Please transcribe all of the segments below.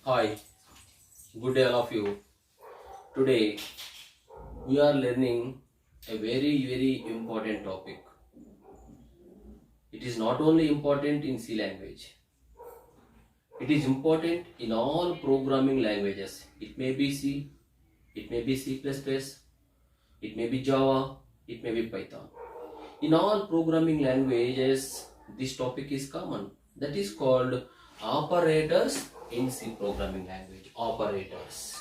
Hi, good day all of you. Today we are learning a very important topic. It is not only important in C language, it is important in all programming languages. It may be C, it may be C++, it may be Java, it may be Python. In all programming languages, this topic is common. That is called operators in C programming language. Operators.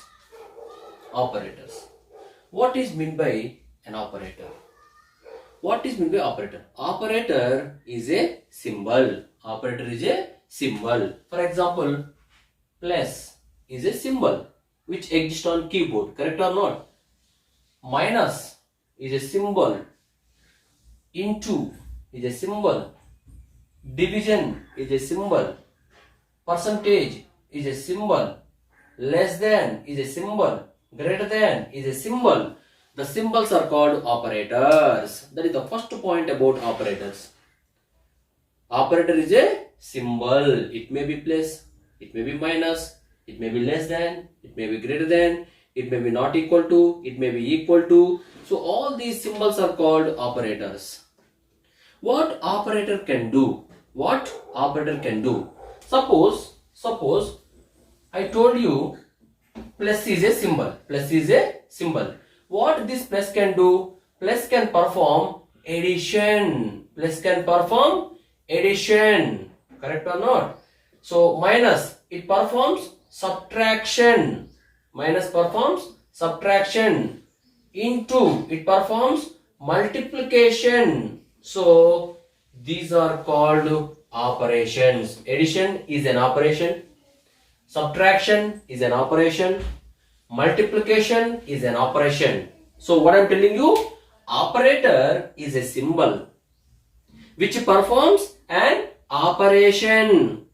What is meant by an operator? What is meant by operator? Operator is a symbol. Operator is a symbol. For example, plus is a symbol which exists on keyboard. Correct or not? Minus is a symbol. Into is a symbol. Division is a symbol. Percentage is a symbol. Less than is a symbol. Greater than is a symbol. The symbols are called operators. That is the first point about operators. Operator is a symbol. It may be plus, it may be minus, it may be less than, it may be greater than, it may be not equal to, it may be equal to. So all these symbols are called operators. What operator can do? What operator can do? Suppose I told you plus is a symbol. Plus is a symbol. What this plus can do? Plus can perform addition. Plus can perform addition. Correct or not? So minus, it performs subtraction. Minus performs subtraction. Into, it performs multiplication. So these are called operations. Addition is an operation. Subtraction is an operation. Multiplication is an operation. So what I am telling you, operator is a symbol which performs an operation.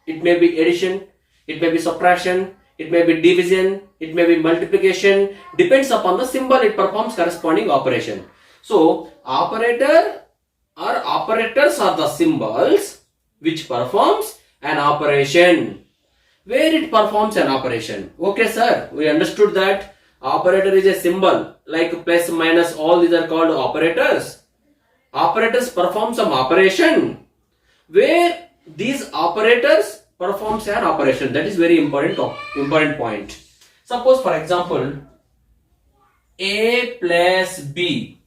It may be addition, it may be subtraction, it may be division, it may be multiplication. Depends upon the symbol it performs corresponding operation. So operator or operators are the symbols which performs an operation. Where it performs an operation. Okay sir, we understood that operator is a symbol like plus, minus, all these are called operators. Operators perform some operation. Where these operators performs an operation. That is very important point. Suppose for example, A plus B.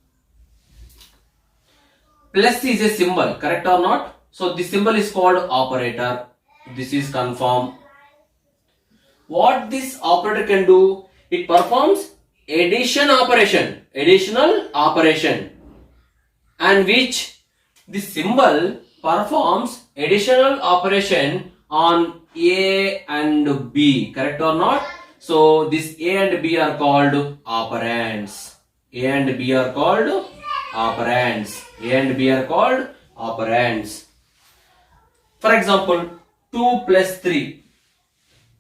Plus is a symbol, correct or not? So this symbol is called operator. This is confirmed. What this operator can do? It performs additional operation, and which this symbol performs additional operation on A and B, correct or not? So this A and B are called operands. A and B are called operands. A and B are called operands. For example, 2 plus 3.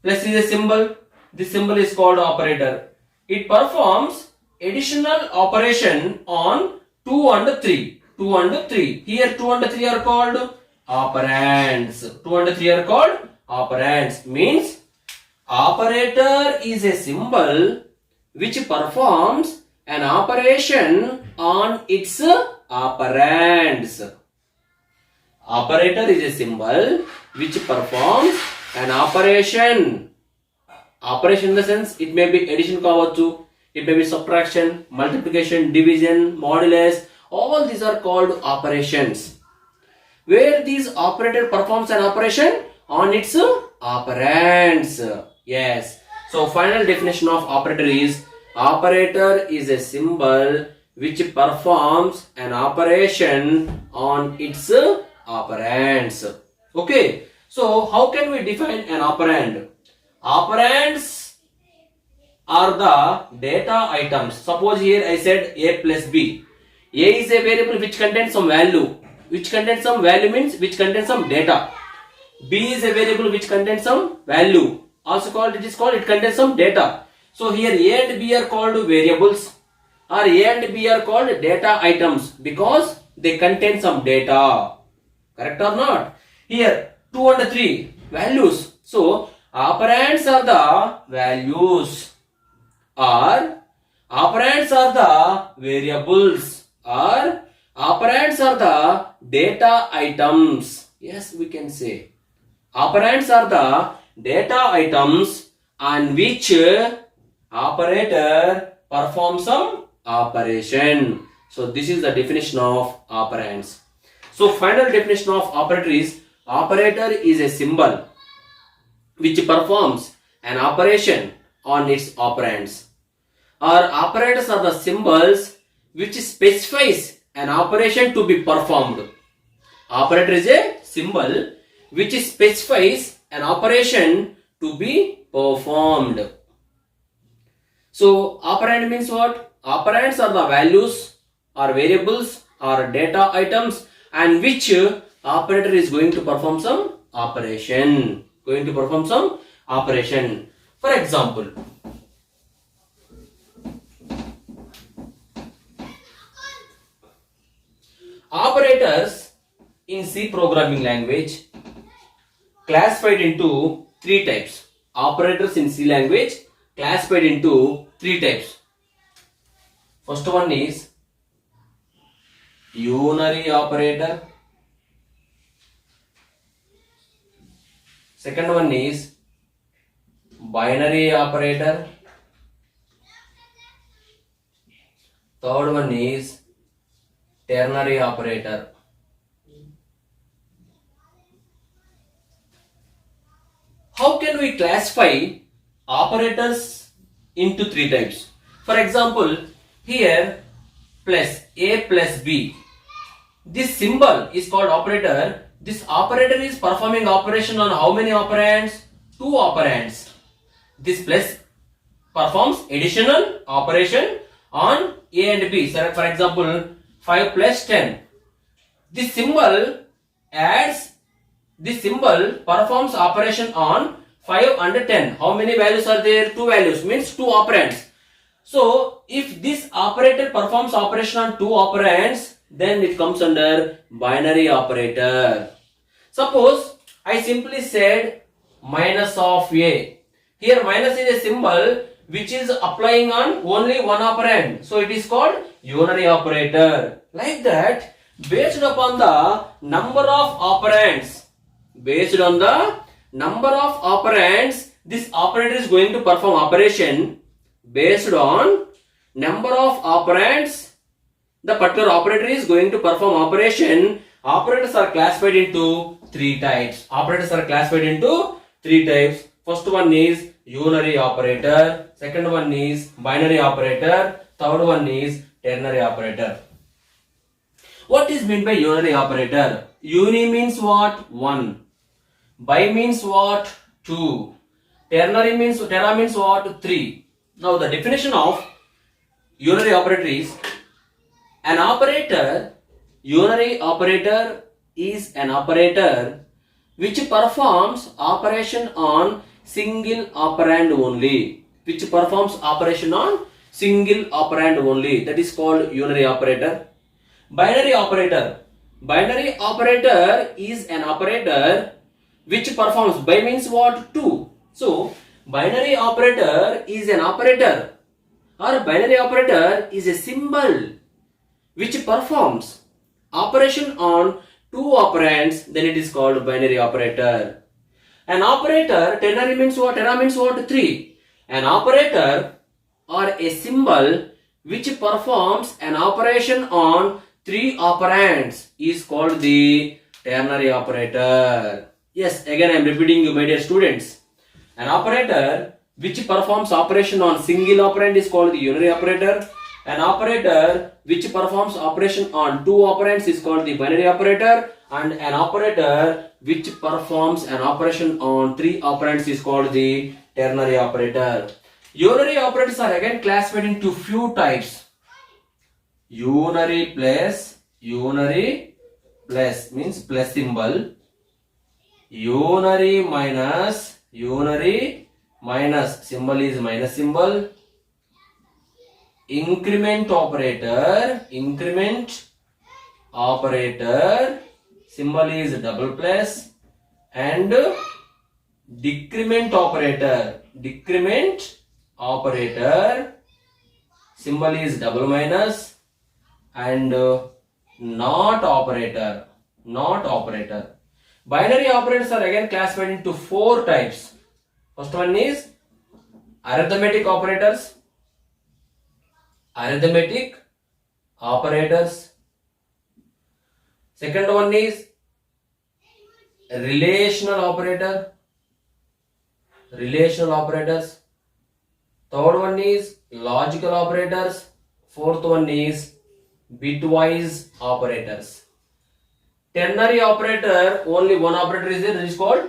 Plus is a symbol. This symbol is called operator. It performs additional operation on 2 and 3. 2 and 3. Here 2 and 3 are called operands. 2 and 3 are called operands. Means operator is a symbol which performs an operation on its operands. Operator is a symbol which performs an operation. Operation in the sense, it may be addition kavachchu, it may be subtraction, multiplication, division, modulus. All these are called operations. Where these operator performs an operation on its operands. Yes. So final definition of operator is a symbol which performs an operation on its operands. Okay. So how can we define an operand? Operands are the data items. Suppose here I said A plus B. A is a variable which contains some value. Which contains some value means which contains some data. B is a variable which contains some value. Also it contains some data. So here A and B are called variables, or A and B are called data items because they contain some data. Correct or not? Here 2 and 3 values. So operands are the values, or operands are the variables, or operands are the data items. Yes, we can say operands are the data items on which operator performs some operation. So this is the definition of operands. So final definition of operator is: operator is a symbol which performs an operation on its operands, or operators are the symbols which specifies an operation to be performed. Operator is a symbol which specifies an operation to be performed. So operand means what? Operands are the values or variables or data items and which operator is going to perform some operation. For example, operators in C programming language classified into three types. Operators in C language classified into three types. First one is unary operator. Second one is binary operator. Third one is ternary operator. How can we classify operators into three types? For example, here plus A plus B. This symbol is called operator. This operator is performing operation on how many operands? Two operands. This plus performs additional operation on A and B. So for example, 5 plus 10. This symbol performs operation on 5 and 10. How many values are there? Two values, means two operands. So if this operator performs operation on two operands, then it comes under binary operator. Suppose I simply said minus of A. Here minus is a symbol which is applying on only one operand. So it is called unary operator. Like that, based upon the number of operands, this operator is going to perform operation based on number of operands. The particular operator is going to perform operation. Operators are classified into three types. First one is unary operator. Second one is binary operator. Third one is ternary operator. What is meant by unary operator? Uni means what? One. Bi means what? Two. Terna means what? Three. Now the definition of unary operator is: unary operator is an operator which performs operation on single operand only. That is called unary operator. Binary operator is an operator which performs. By means what? Two. So binary operator is an operator, or binary operator is a symbol which performs operation on two operands, then it is called binary operator. An operator, ternary means what? Terna means what? Three. An operator or a symbol which performs an operation on three operands is called the ternary operator. Yes, again I am repeating you, my dear students. An operator which performs operation on single operand is called the unary operator. An operator which performs operation on two operands is called the binary operator. And an operator which performs an operation on three operands is called the ternary operator. Unary operators are again classified into few types. Unary plus means plus symbol. Unary minus symbol is minus symbol. Increment operator symbol is double plus, and decrement operator. Decrement operator symbol is double minus, and not operator. Not operator. Binary operators are again classified into 4 types. First one is arithmetic operators. Arithmetic operators. Second one is relational operator. Relational operators. Third one is logical operators. Fourth one is bitwise operators. Ternary operator, only one operator is there, it is called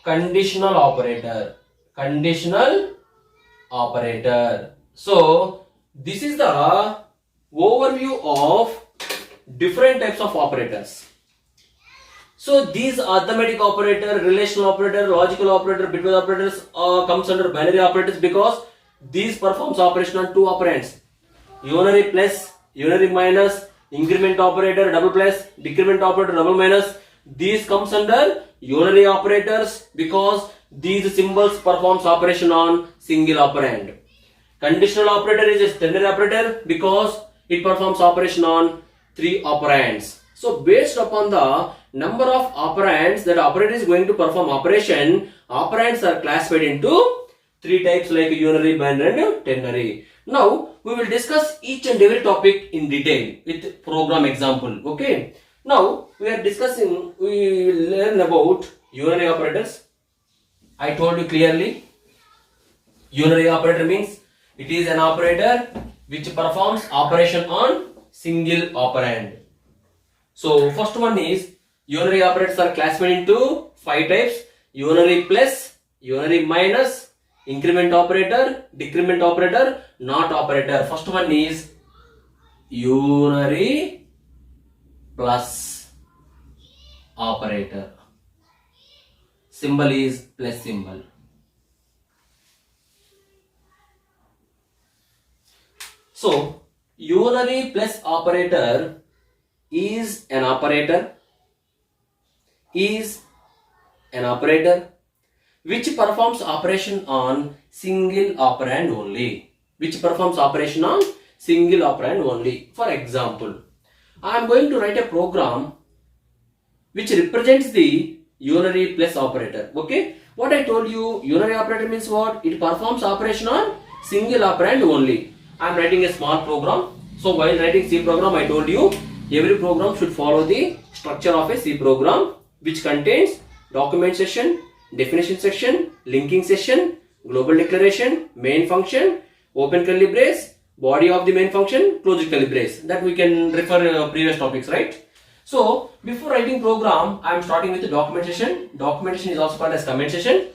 conditional operator. Conditional operator. So this is the overview of different types of operators. So these arithmetic operator, relational operator, logical operator, bitwise operators comes under binary operators because these performs operation on 2 operands. Unary plus, unary minus, increment operator, double plus, decrement operator, double minus. These comes under unary operators because these symbols performs operation on single operand. Conditional operator is a ternary operator because it performs operation on 3 operands. So based upon the number of operands that operator is going to perform operation, operands are classified into 3 types like unary, binary and ternary. Now we will discuss each and every topic in detail with program example. Okay. Now we will learn about unary operators. I told you clearly, unary operator means it is an operator which performs operation on single operand. So first one is unary operators are classified into 5 types: unary plus, unary minus, increment operator, decrement operator, not operator. First one is unary plus operator. Symbol is plus symbol. So unary plus operator is an operator which performs operation on single operand only. For example, I am going to write a program which represents the unary plus operator. Okay, what I told you, unary operator means what? It performs operation on single operand only. I am writing a small program. So while writing C program, I told you every program should follow the structure of a C program, which contains document section, definition section, linking section, global declaration, main function, open curly brace, body of the main function, close curly brace. That we can refer previous topics, right? So before writing program, I am starting with the documentation. Documentation is also called as comment section.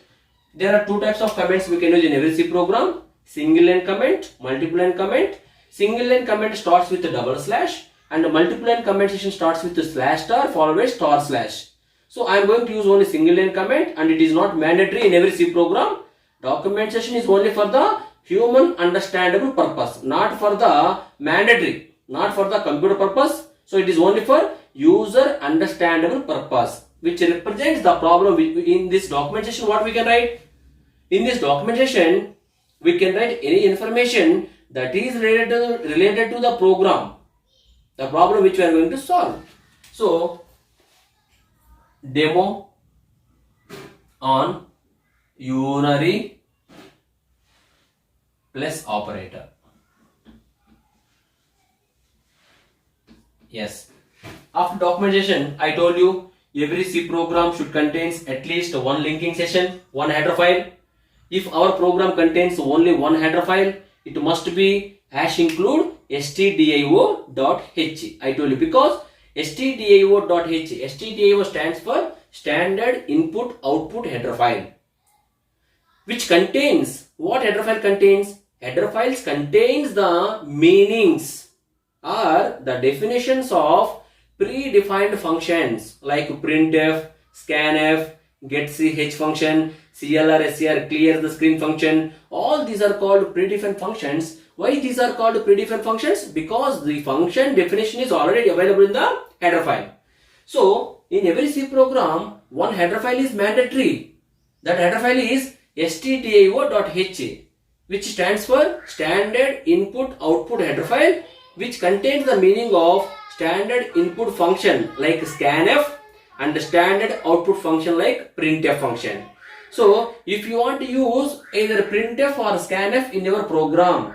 There are 2 types of comments we can use in every C program: single line comment, multiple line comment. Single line comment starts with a double slash, and the multiple line comment section starts with the slash star followed by star slash. So I am going to use only single line comment, and it is not mandatory in every C program. Documentation is only for the human understandable purpose, not for the mandatory, not for the computer purpose. So it is only for user understandable purpose, which represents the problem. In this documentation, what we can write? In this documentation, we can write any information that is related to the program, the problem which we are going to solve. So demo on unary plus operator. Yes, after documentation, I told you every C program should contains at least 1 linking session, 1 header file. If our program contains only 1 header file, it must be #include stdio.h. I told you because stdio.h, stdio stands for standard input output header file, which contains what? Header file contains? Header files contains the meanings or the definitions of predefined functions like printf, scanf, getch function, clr, ser, clear the screen function. All these are called predefined functions. Why these are called predefined functions? Because the function definition is already available in the header file. So in every C program, 1 header file is mandatory. That header file is stdio.h, which stands for standard input output header file, which contains the meaning of standard input function like scanf and standard output function like printf function. So if you want to use either printf or scanf in your program,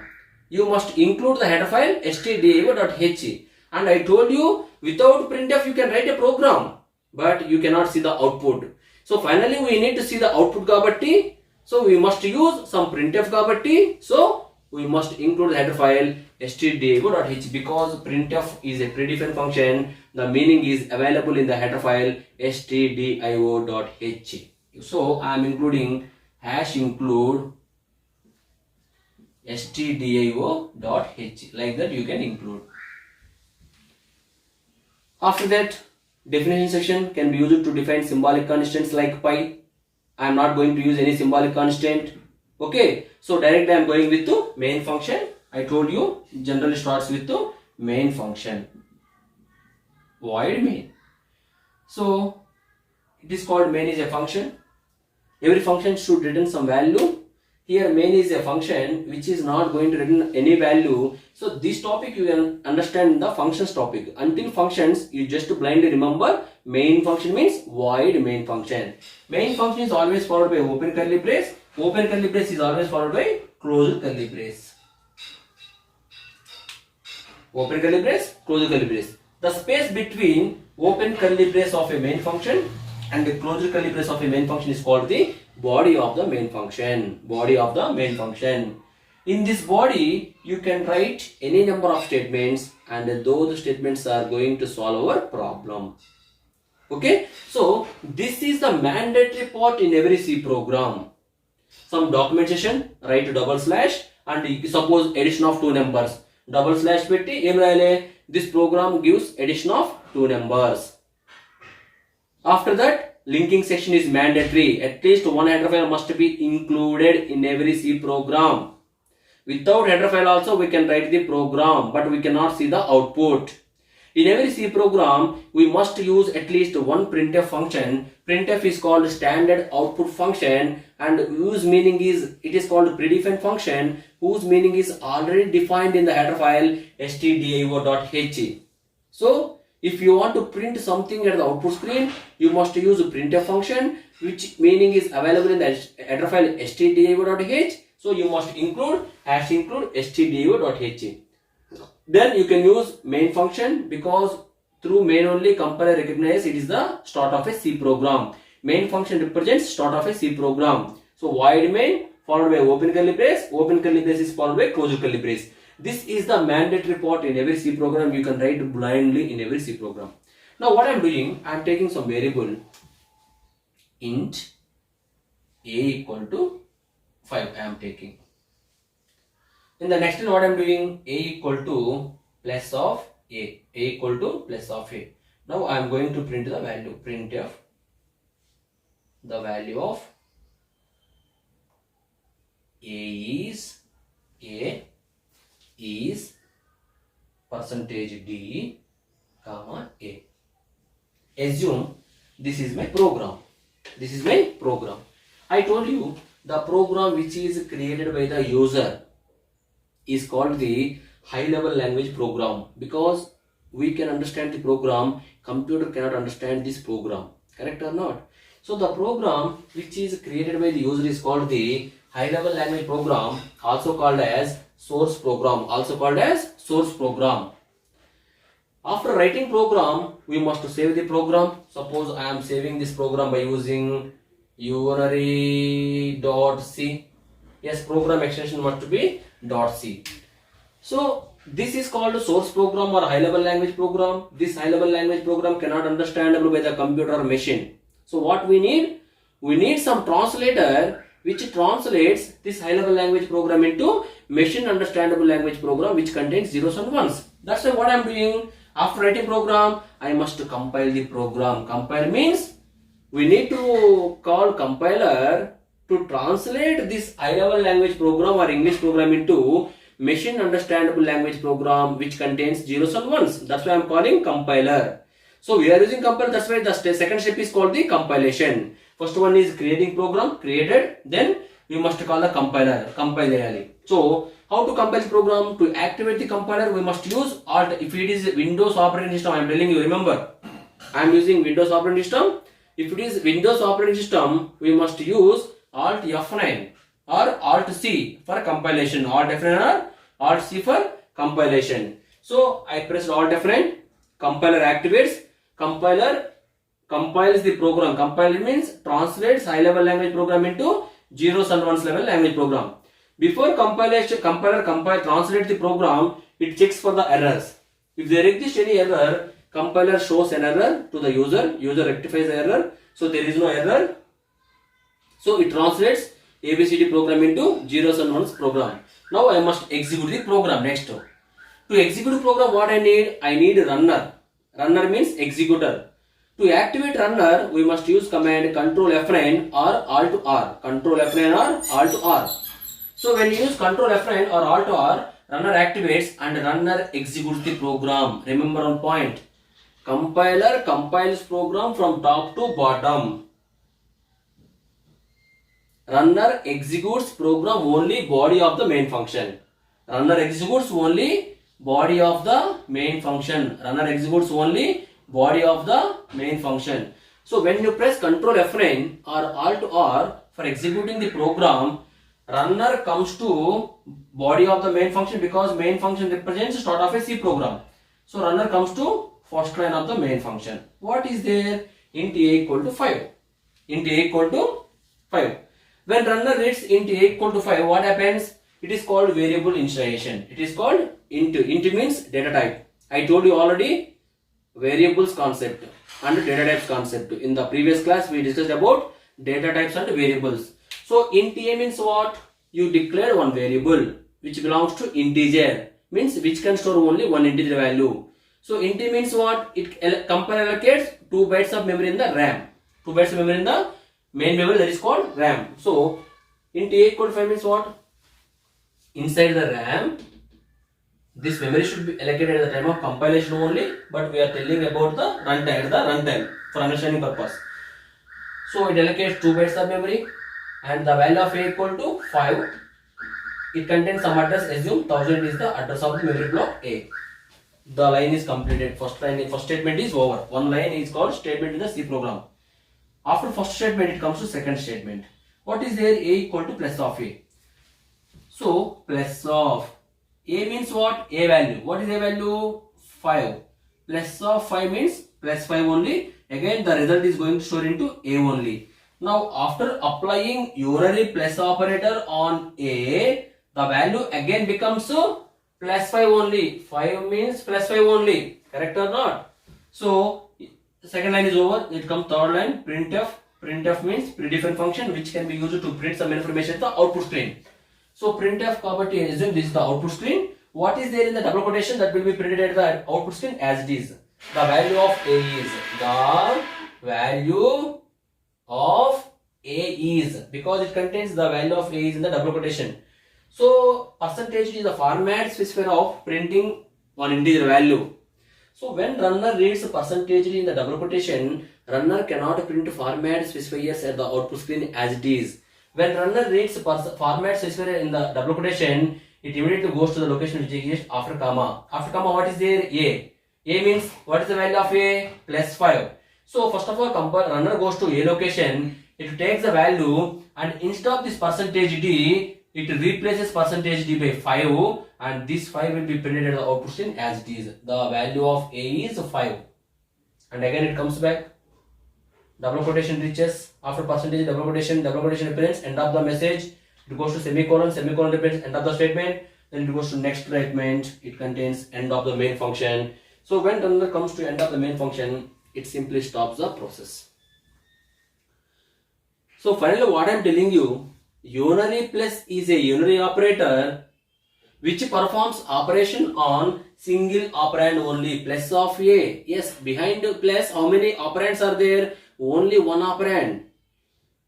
you must include the header file stdio.h. And I told you, without printf you can write a program, but you cannot see the output. So finally we need to see the output kabatti, so we must use some printf kabatti, so we must include the header file stdio.h, because printf is a predefined function. The meaning is available in the header file stdio.h. So I am including #include stdio.h, like that you can include. After that, definition section can be used to define symbolic constants like pi. I am not going to use any symbolic constant. Okay, so directly I am going with the main function. I told you generally starts with the main function, void main. So it is called main is a function. Every function should return some value. Here main is a function which is not going to return any value. So this topic you can understand in the functions topic. Until functions you just blindly remember main function means void main function. Main function is always followed by open curly brace. Open curly brace is always followed by closed curly brace. Open curly brace, closed curly brace. The space between open curly brace of a main function and the closed curly brace of a main function is called the body of the main function. Body of the main function. In this body, you can write any number of statements, and those statements are going to solve our problem. Okay, so this is the mandatory part in every C program. Some documentation, write double slash, and suppose addition of two numbers. Double slash petti em rayale, this program gives addition of two numbers. After that, linking section is mandatory. At least one header file must be included in every C program. Without header file also we can write the program, but we cannot see the output. In every C program, we must use at least one printf function. Printf is called standard output function, and whose meaning is, it is called predefined function, whose meaning is already defined in the header file stdio.h. So if you want to print something at the output screen, you must use a printf function, which meaning is available in the header file stdio.h. So you must include #include stdio.h. Then you can use main function, because through main only compiler recognize it is the start of a C program. Main function represents start of a C program. So void main followed by open curly brace. Open curly brace is followed by closed curly brace. This is the mandatory part in every C program. You can write blindly in every C program. Now what I am doing, I am taking some variable int a equal to 5. I am taking. In the next one, what I am doing, a equal to plus of a equal to plus of a. Now I am going to print the value, printf the value of a is percentage d comma a. Assume this is my program. This is my program. I told you the program which is created by the user is called the high level language program, because we can understand the program, computer cannot understand this program. Correct or not? So the program which is created by the user is called the high level language program, also called as source program, also called as source program. After writing program, we must save the program. Suppose I am saving this program by using unary.c. Yes, program extension must be .c. So this is called a source program or high level language program. This high level language program cannot understandable by the computer or machine. So what we need? We need some translator which translates this high level language program into machine understandable language program, which contains zeros and ones. That's why what I am doing, after writing program, I must compile the program. Compile means we need to call compiler to translate this high level language program or English program into machine understandable language program, which contains zeros and ones. That's why I am calling compiler. So we are using compiler, that's why the second step is called the compilation. First one is creating program, created, then we must call the compiler, compile చేయాలి. So how to compile the program? To activate the compiler, we must use Alt. If it is Windows operating system, I am telling you, remember, I am using Windows operating system. If it is Windows operating system, we must use Alt F9 or Alt C for compilation. Alt F9 or Alt C for compilation. So I pressed Alt F9, compiler activates, compiler compiles the program. Compile means translates high level language program into zeros and ones level language program. Before compilation, compiler translate the program, it checks for the errors. If there exists any error, compiler shows an error to the user. User rectifies the error. So there is no error. So it translates ABCD program into zeros and ones program. Now I must execute the program next. To execute program, what I need? I need runner. Runner means executor. To activate runner, we must use command Control F9 or Alt R. Control F9 or Alt R. So when you use Control F9 or Alt R, runner activates and runner executes the program. Remember one point. Compiler compiles program from top to bottom. Runner executes program only body of the main function. Runner executes only body of the main function. Runner executes only body of the main function. So when you press Control F9 or Alt R for executing the program, runner comes to body of the main function because main function represents start of a C program. So runner comes to first line of the main function. What is there? Int a equal to 5. Int a equal to 5. When runner reads int a equal to 5, what happens? It is called variable initialization. It is called int. Int means data type. I told you already variables concept and data types concept. In the previous class, we discussed about data types and variables. So int a means what? You declare one variable which belongs to integer, means which can store only one integer value. So int a means what? It compiler allocates 2 bytes of memory in the RAM. 2 bytes of memory in the main memory, that is called RAM. So int a equal to 5 means what? Inside the RAM, this memory should be allocated at the time of compilation only, but we are telling about the runtime for understanding purpose. So it allocates 2 bytes of memory and the value of a equal to 5. It contains some address. Assume 1000 is the address of the memory block A. The line is completed. First statement is over. One line is called statement in the C program. After first statement, it comes to second statement. What is there? A equal to plus of A. So plus of A means what? A value. What is A value? 5. Plus of 5 means plus 5 only. Again the result is going to store into A only. Now after applying unary plus operator on A, the value again becomes plus 5 only. 5 means plus 5 only. Correct or not? So the second line is over. It comes third line, printf. Printf means predefined function which can be used to print some information at the output screen. So printf property, assume this is the output screen. What is there in the double quotation that will be printed at the output screen? As it is. The value of A is. The value of A is. Because it contains the value of A is in the double quotation. So percentage is the format specifier of printing one integer value. So when runner reads percentage in the double quotation, runner cannot print format specifiers at the output screen as it is. When runner reads format specifier in the double quotation, it immediately goes to the location which exists after comma. After comma, what is there? A. A means what is the value of A? Plus 5. So first of all, runner goes to A location. It takes the value and instead of this percentage D, it replaces percentage D by 5 and this 5 will be printed at the output screen as it is. The value of A is 5. And again it comes back. Double quotation reaches after percentage double quotation represents end of the message. It goes to semicolon represents end of the statement. Then it goes to next statement. It contains end of the main function. So when runner comes to end of the main function, it simply stops the process. So finally what I am telling you, unary plus is a unary operator which performs operation on single operand only. Plus of A. Yes, behind plus how many operands are there? Only one operand.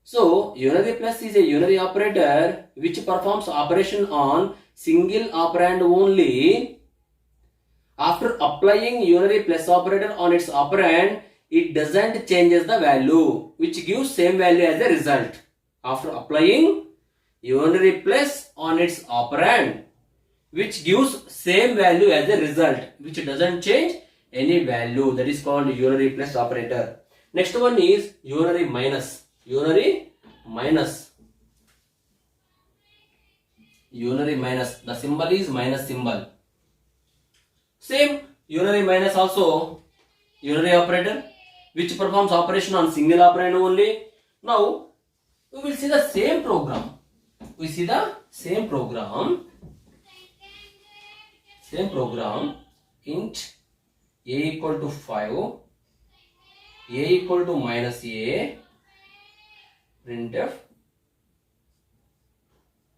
So unary plus is a unary operator which performs operation on single operand only. After applying unary plus operator on its operand, it doesn't changes the value, which gives same value as a result. After applying unary plus on its operand, which gives same value as a result, which doesn't change any value, that is called unary plus operator. Next one is unary minus. Unary minus. Unary minus. The symbol is minus symbol. Same unary minus also unary operator, which performs operation on single operand only. Now we will see the same program. We see the same program. Int a equal to 5, a equal to minus a, printf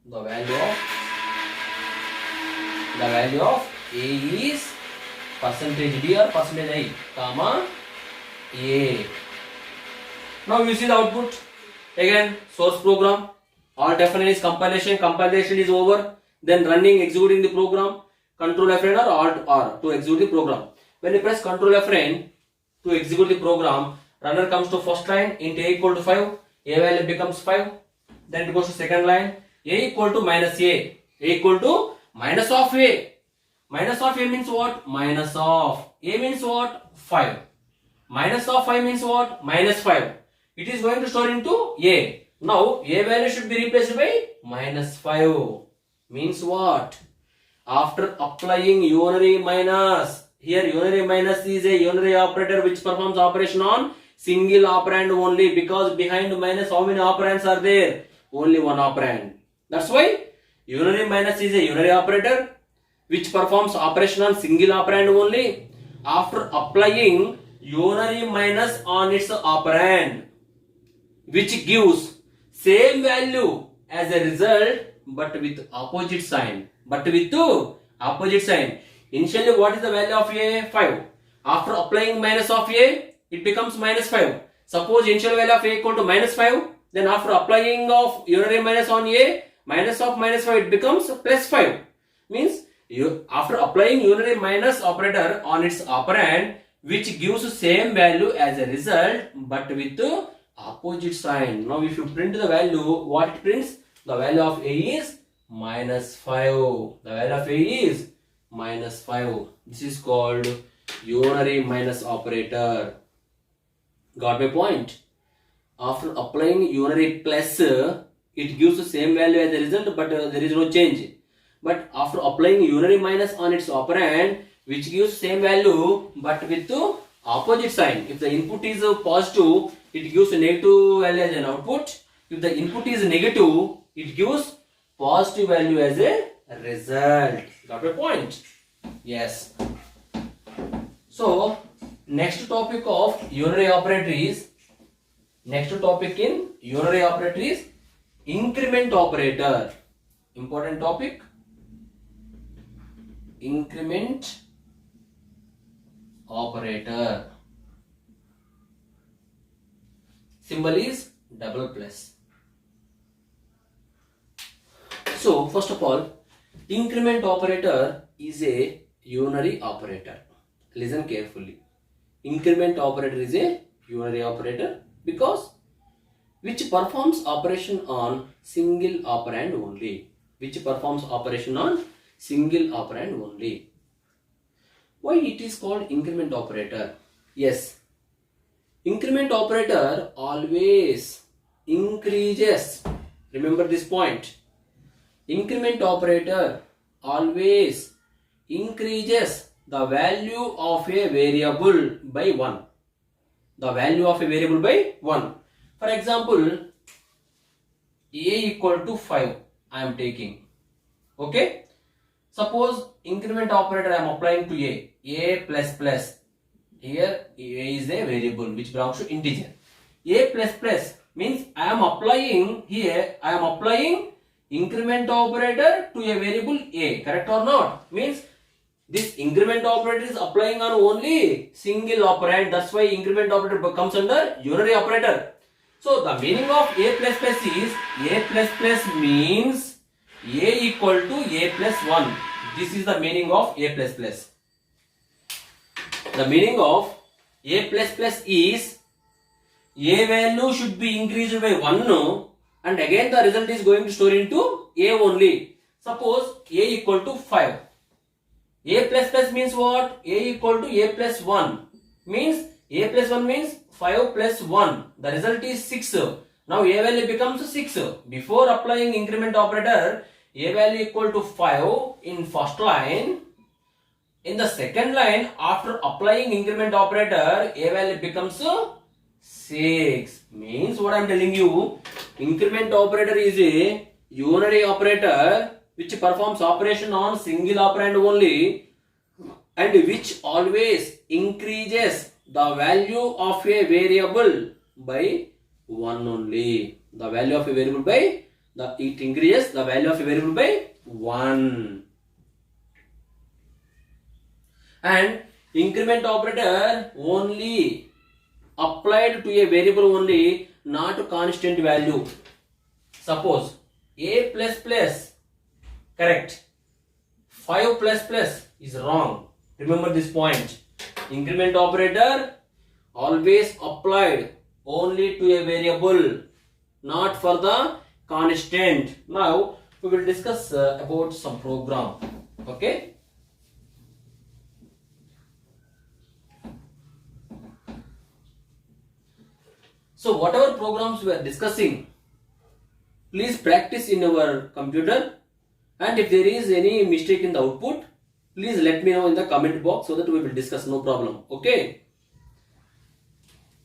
the value of a is percentage d or percentage I, comma a. Now you see the output. Again source program. Alt F9 is compilation. Compilation is over. Then running, executing the program. Control F9 or Alt R to execute the program. When you press Control F9 to execute the program, runner comes to first line. Int a equal to 5. A value becomes 5. Then it goes to second line. A equal to minus a. A equal to minus of a. Minus of a means what? Minus of. A means what? 5. Minus of 5 means what? Minus 5. It is going to store into a. Now a value should be replaced by minus 5. Means what? After applying unary minus, here unary minus is a unary operator which performs operation on single operand only, because behind minus how many operands are there? Only one operand. That's why unary minus is a unary operator which performs operation on single operand only. After applying unary minus on its operand, which gives same value as a result but with opposite sign. Initially what is the value of a? 5. After applying minus of a, it becomes minus 5. Suppose initial value of a equal to minus 5, then after applying of unary minus on a, minus of minus 5, it becomes plus 5. Means after applying unary minus operator on its operand, which gives same value as a result but with opposite sign. Now if you print the value, what it prints? The value of a is minus 5. The value of a is minus 5. This is called unary minus operator. Got my point? After applying unary plus, it gives the same value as a result but there is no change. But after applying unary minus on its operand, which gives same value but with opposite sign. If the input is positive, it gives a negative value as an output. If the input is negative, it gives positive value as a result. Got my point? Yes. So next topic of unary operator is, increment operator. Important topic. Increment operator. Symbol is double plus. So first of all, increment operator is a unary operator. Listen carefully. Increment operator is a unary operator because which performs operation on single operand only. Why it is called increment operator? Yes, increment operator always increases. Remember this point. Increment operator always increases the value of a variable by 1. For example, a equal to 5 I am taking. Okay. Suppose increment operator I am applying to a plus plus. Here a is a variable which belongs to integer. A plus plus means I am applying increment operator to a variable a. Correct or not? Means this increment operator is applying on only single operand. That's why increment operator comes under unary operator. So the meaning of a plus plus is, a plus plus means a equal to a plus 1. This is the meaning of a plus plus. The meaning of A plus plus is A value should be increased by 1 and again the result is going to store into A only. Suppose A equal to 5. A plus plus means what? A equal to A plus 1 means A plus 1 means 5 plus 1. The result is 6. Now A value becomes 6. Before applying increment operator, A value equal to 5 in first line. In the second line, after applying increment operator, A value becomes 6. Means what I am telling you, increment operator is a unary operator which performs operation on single operand only and which always increases the value of a variable by 1 only. The value of a variable by it increases the value of a variable by 1. And increment operator only applied to a variable only, not a constant value. Suppose A plus plus correct, 5 plus plus is wrong. Remember this point. Increment operator always applied only to a variable, not for the constant. Now we will discuss about some program. Okay. So whatever programs we are discussing, please practice in your computer, and if there is any mistake in the output, please let me know in the comment box so that we will discuss, no problem. Okay.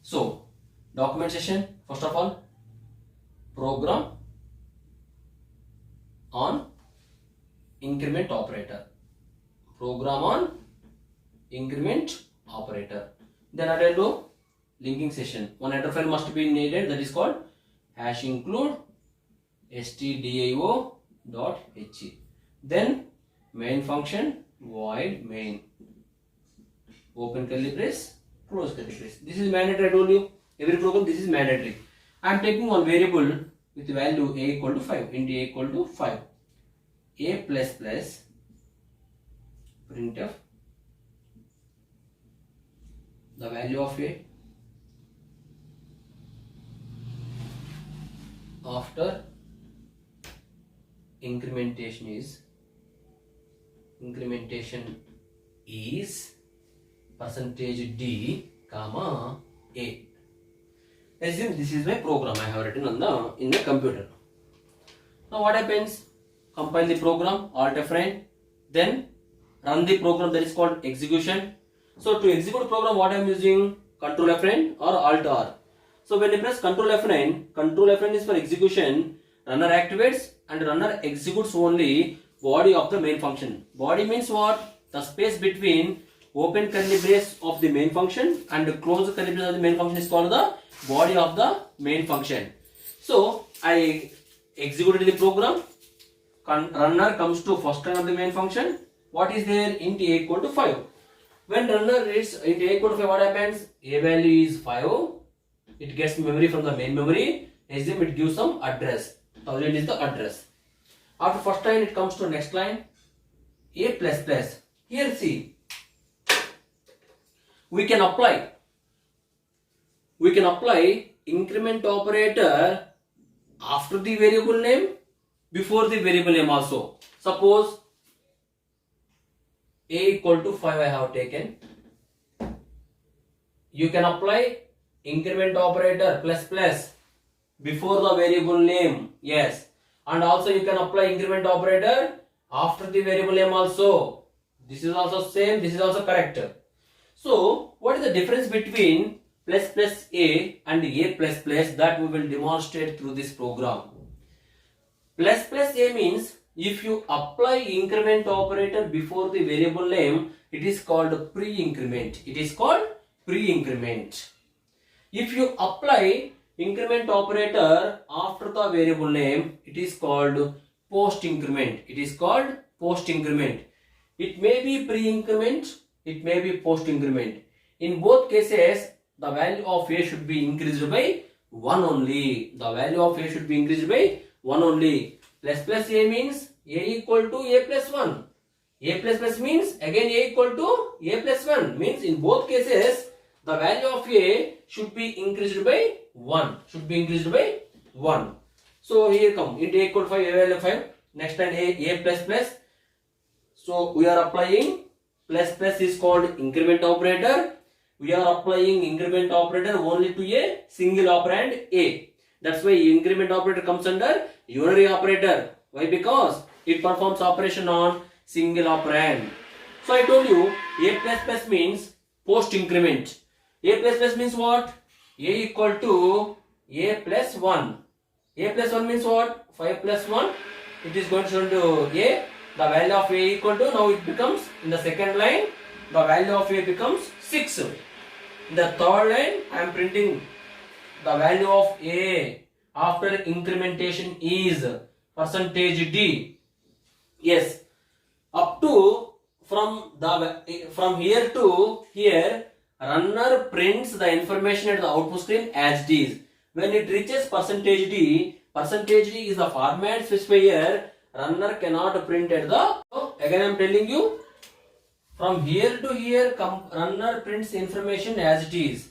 So documentation, first of all, program on increment operator. Program on increment operator. Then I will do linking session. One header file must be needed, that is called hash include stdio.h. Then main function void main, open curly brace, close curly brace. This is mandatory. I told you every program this is mandatory. I am taking one variable with value a equal to 5, int a equal to 5, a plus plus printf the value of a after incrementation is percentage d comma a. Assume this is my program I have written on in the computer. Now what happens? Compile the program, Alt F9, then run the program, that is called execution. So to execute program, what I am using? Control F9 or Alt R. So when you press Control F9 is for execution. Runner activates and runner executes only body of the main function. Body means what? The space between open curly brace of the main function and close curly brace of the main function is called the body of the main function. So I executed the program. Runner comes to first line of the main function. What is there? Int a equal to 5. When runner reads int a equal to 5, what happens? A value is 5. It gets memory from the main memory. Assume it gives some address. 1000 is the address. After first line, it comes to next line. A plus plus. Here see, we can apply increment operator after the variable name, before the variable name also. Suppose a equal to 5 I have taken. You can apply increment operator plus plus before the variable name, yes, and also you can apply increment operator after the variable name also. This is also same, this is also correct. So what is the difference between plus plus a and a plus plus, that we will demonstrate through this program. Plus plus a means if you apply increment operator before the variable name, it is called pre-increment. It is called pre-increment. If you apply increment operator after the variable name, it is called post-increment. It is called post-increment. It may be pre-increment, it may be post-increment. In both cases, the value of a should be increased by 1 only. The value of a should be increased by 1 only. Plus plus a means a equal to a plus 1. A plus plus means again a equal to a plus 1. Means in both cases, the value of a should be increased by 1. Should be increased by 1. So here come int a equal to 5, a value 5. Next line a plus plus. So we are applying plus plus is called increment operator. We are applying increment operator only to a single operand a. That's why increment operator comes under unary operator. Why? Because it performs operation on single operand. So I told you a plus plus means post increment. A plus plus means what? A equal to a plus 1. A plus 1 means what? 5 plus 1. It is going to turn to a. The value of a equal to, now it becomes, in the second line, the value of a becomes 6. In the third line, I am printing the value of a after incrementation is percentage d. Yes, up to from here to here, runner prints the information at the output screen as it is. When it reaches percentage d is the format specifier. Runner cannot print at the. So again I am telling you, from here to here runner prints information as it is.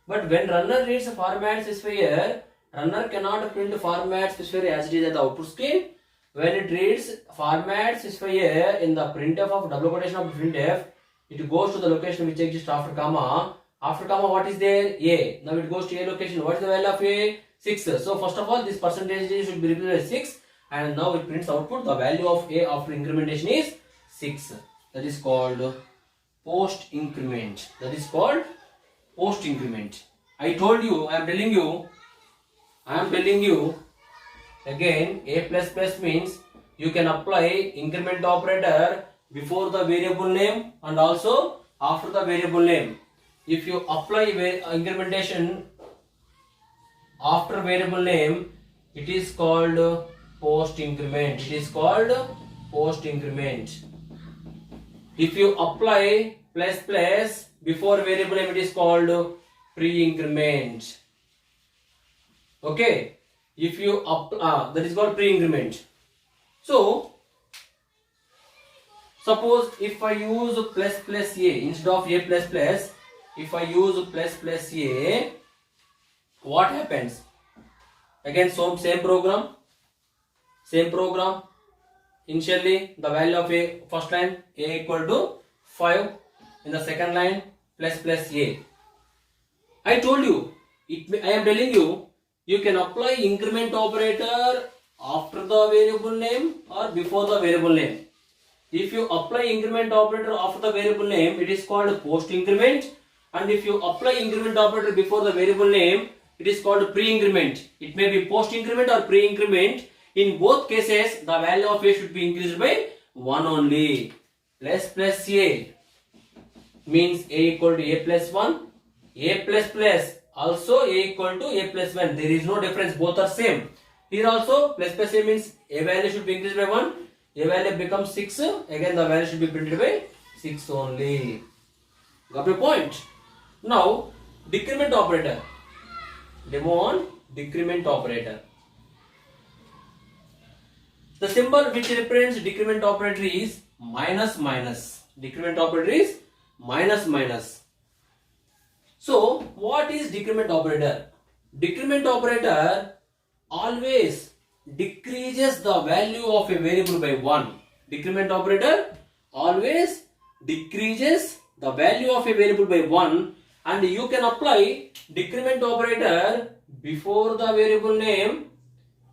But when runner reads the format specifier, runner cannot print format specifier as it is at the output screen. When it reads format specifier in the printf of double quotation of printf, it goes to the location which exists after comma. After comma, what is there? A. Now it goes to a location. What is the value of a? 6. So first of all, this percentage should be represented as 6. And now it prints output. The value of a after incrementation is 6. That is called post increment. That is called post increment. I told you, I am telling you again, a plus plus means you can apply increment operator before the variable name and also after the variable name. If you apply incrementation after variable name, it is called post increment. It is called post increment. If you apply plus plus before variable name, it is called pre increment. Okay. If you apply, that is called pre increment. So suppose if I use plus plus a instead of a plus plus, if I use plus plus a, what happens? Again, same program. Initially, the value of a first line a equal to 5. In the second line plus plus a. I told you, I am telling you, you can apply increment operator after the variable name or before the variable name. If you apply increment operator after the variable name, it is called post increment. And if you apply increment operator before the variable name, it is called pre-increment. It may be post increment or pre-increment. In both cases, the value of a should be increased by 1 only. Plus plus a means a equal to a plus 1. A plus plus also a equal to a plus 1. There is no difference. Both are same. Here also plus plus a means a value should be increased by 1. A value becomes 6. Again the value should be printed by 6 only. Got my point? Now decrement operator. Demo on decrement operator. The symbol which represents decrement operator is minus minus. Decrement operator is minus minus. So what is decrement operator? Decrement operator always decreases the value of a variable by 1. Decrement operator always decreases the value of a variable by 1, and you can apply decrement operator before the variable name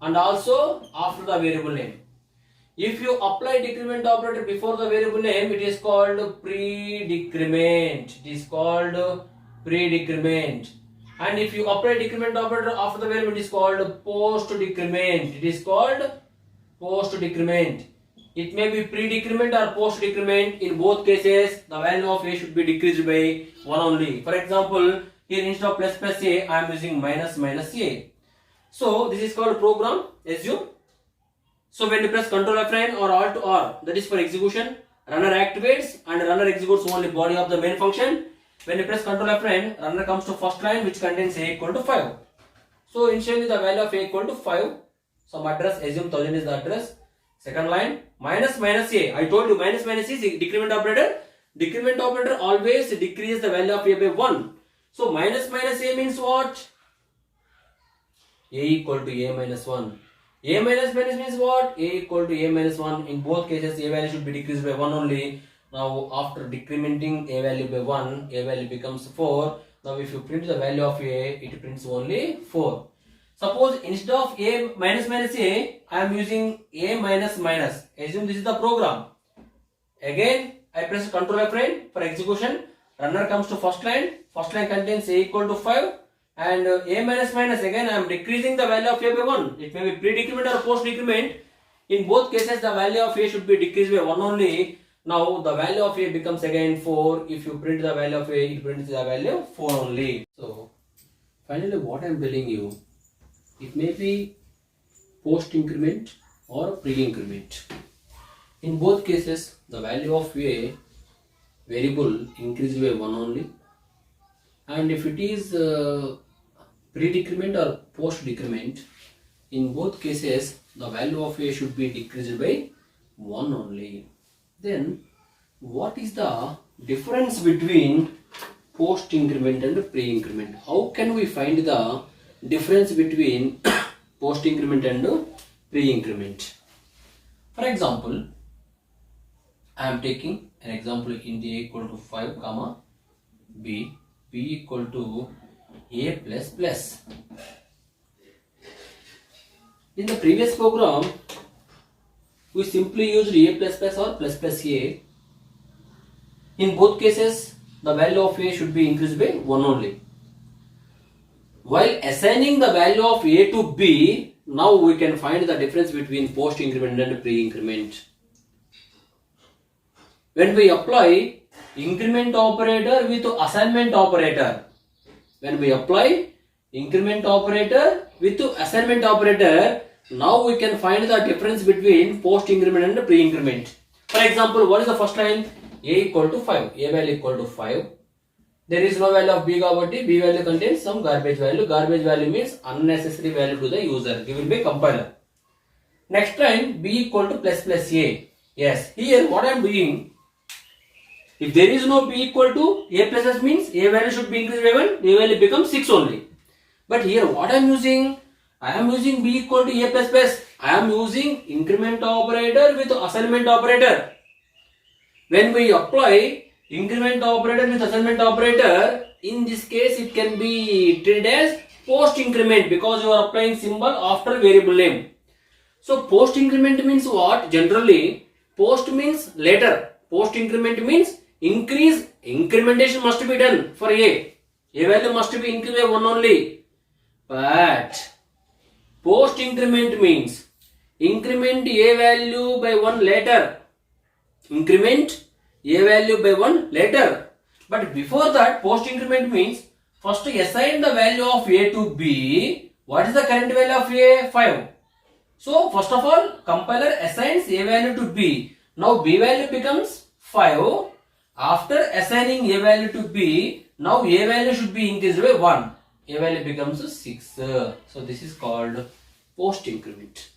and also after the variable name. If you apply decrement operator before the variable name, it is called pre-decrement. It is called pre-decrement. And if you apply decrement operator after the variable, it is called post-decrement. It is called post-decrement. It may be pre-decrement or post-decrement. In both cases, the value of a should be decreased by 1 only. For example, here instead of plus plus a, I am using minus minus a. So this is called program. Assume. So when you press Ctrl F9 or Alt R, that is for execution. Runner activates and runner executes only body of the main function. When you press Ctrl F9, runner comes to first line which contains a equal to 5. So initially the value of a equal to 5. Some address, assume 1000 is the address. Second line minus minus a. I told you minus minus is decrement operator. Decrement operator always decreases the value of a by 1. So minus minus a means what? A equal to a minus 1. A minus minus means what? A equal to a minus 1. In both cases, a value should be decreased by 1 only. Now, after decrementing a value by 1, a value becomes 4. Now, if you print the value of a, it prints only 4. Suppose instead of a minus minus a, I am using a minus minus. Assume this is the program. Again, I press Ctrl F9 for execution. Runner comes to first line. First line contains a equal to 5. And a minus minus, again I am decreasing the value of a by 1. It may be pre-decrement or post-decrement. In both cases, the value of a should be decreased by 1 only. Now, the value of a becomes again 4. If you print the value of a, it prints the value 4 only. So, finally what I am telling you, it may be post-increment or pre-increment. In both cases, the value of a variable increases by 1 only. And if it is pre-decrement or post-decrement, in both cases, the value of a should be decreased by 1 only. Then, what is the difference between post-increment and pre-increment? How can we find the difference between post-increment and pre-increment? For example, I am taking an example int a equal to 5 comma b equal to a plus plus. In the previous program, we simply used a plus plus or plus plus a. In both cases, the value of a should be increased by 1 only. While assigning the value of a to b, now we can find the difference between post increment and pre increment. When we apply increment operator with assignment operator, now we can find the difference between post increment and pre increment. For example, what is the first line? A equal to 5, a value equal to 5. There is no value of b kabatti, b value contains some garbage value. Garbage value means unnecessary value to the user given by compiler. Next line, b equal to plus plus a. Yes, here what I am doing, if there is no b equal to a plus s means a value should be increased by 1, a value becomes 6 only. But here what I am using? I am using b equal to a plus plus. I am using increment operator with assignment operator. When we apply increment operator with assignment operator, in this case it can be treated as post increment because you are applying symbol after variable name. So post increment means what? Generally, post means later. Post increment means increase. Incrementation must be done for a. A value must be increased by 1 only. But post increment means increment a value by 1 later. Increment a value by 1 later. But before that, post increment means first assign the value of a to b. What is the current value of a? 5. So first of all, compiler assigns a value to b. Now b value becomes 5. After assigning a value to b, now a value should be increased by 1. A value becomes 6. So this is called post increment.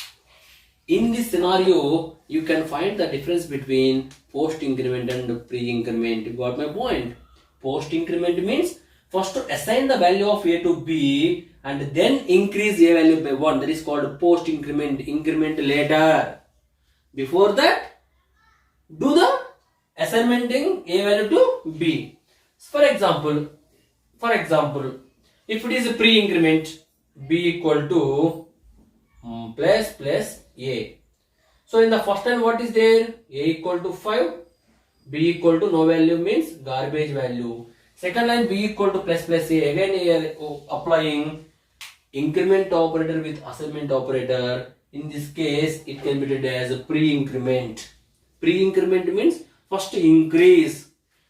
In this scenario, you can find the difference between post increment and pre increment. You got my point? Post increment means first to assign the value of a to b and then increase a value by 1. That is called post increment. Increment later. Before that, do the assignmenting a value to b. For example, if it is a pre increment, b equal to plus plus a. So in the first line what is there? A equal to 5, b equal to no value means garbage value. Second line b equal to plus plus a. Again here applying increment operator with assignment operator. In this case it can be treated as a pre-increment. Pre-increment means first increase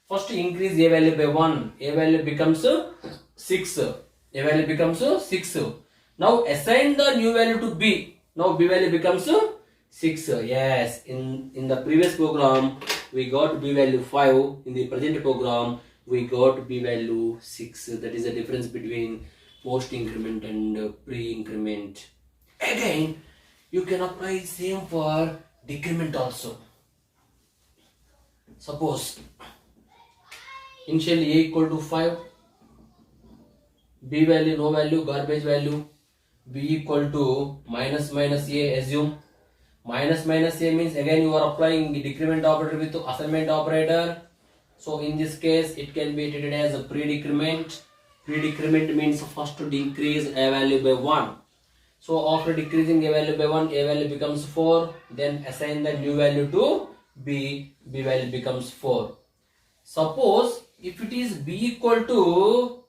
a value by 1. A value becomes 6. A value becomes 6. Now assign the new value to b. Now b value becomes 6. Yes, in the previous program we got b value 5. In the present program we got b value 6. That is the difference between post increment and pre increment. Again, you can apply same for decrement also. Suppose initially a equal to 5, B value, no value, garbage value. B equal to minus minus A, assume. Minus minus A means again you are applying the decrement operator with assignment operator. So in this case it can be treated as a pre-decrement. Pre-decrement means first to decrease A value by 1. So after decreasing A value by 1, A value becomes 4. Then assign the new value to B, B value becomes 4. Suppose if it is B equal to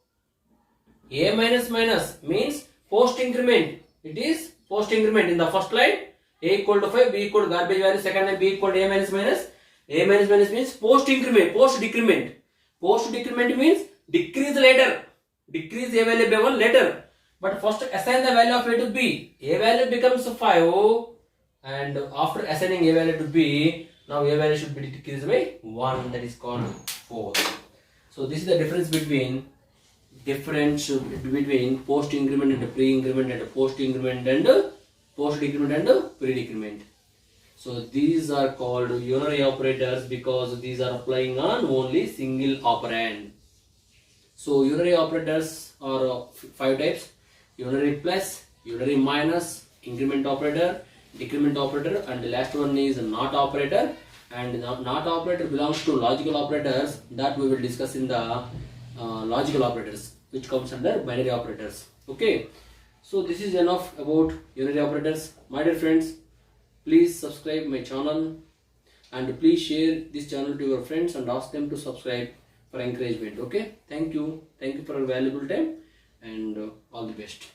A minus minus means post increment. It is post increment in the first line. A equal to 5, B equal to garbage value, second line B equal to A minus minus. A minus minus means post increment, post decrement. Post decrement means decrease later. Decrease A value by 1 later. But first assign the value of A to B. A value becomes 5 and after assigning A value to B, now A value should be decreased by 1, that is called 4. So this is the difference between post increment and pre increment and post increment and post decrement and pre decrement. So these are called unary operators because these are applying on only single operand. So unary operators are 5 types: unary plus, unary minus, increment operator, decrement operator, and the last one is not operator. And not operator belongs to logical operators that we will discuss in the logical operators, which comes under binary operators. Okay, so this is enough about unary operators. My dear friends, please subscribe my channel and please share this channel to your friends and ask them to subscribe for encouragement. Okay, thank you for your valuable time and all the best.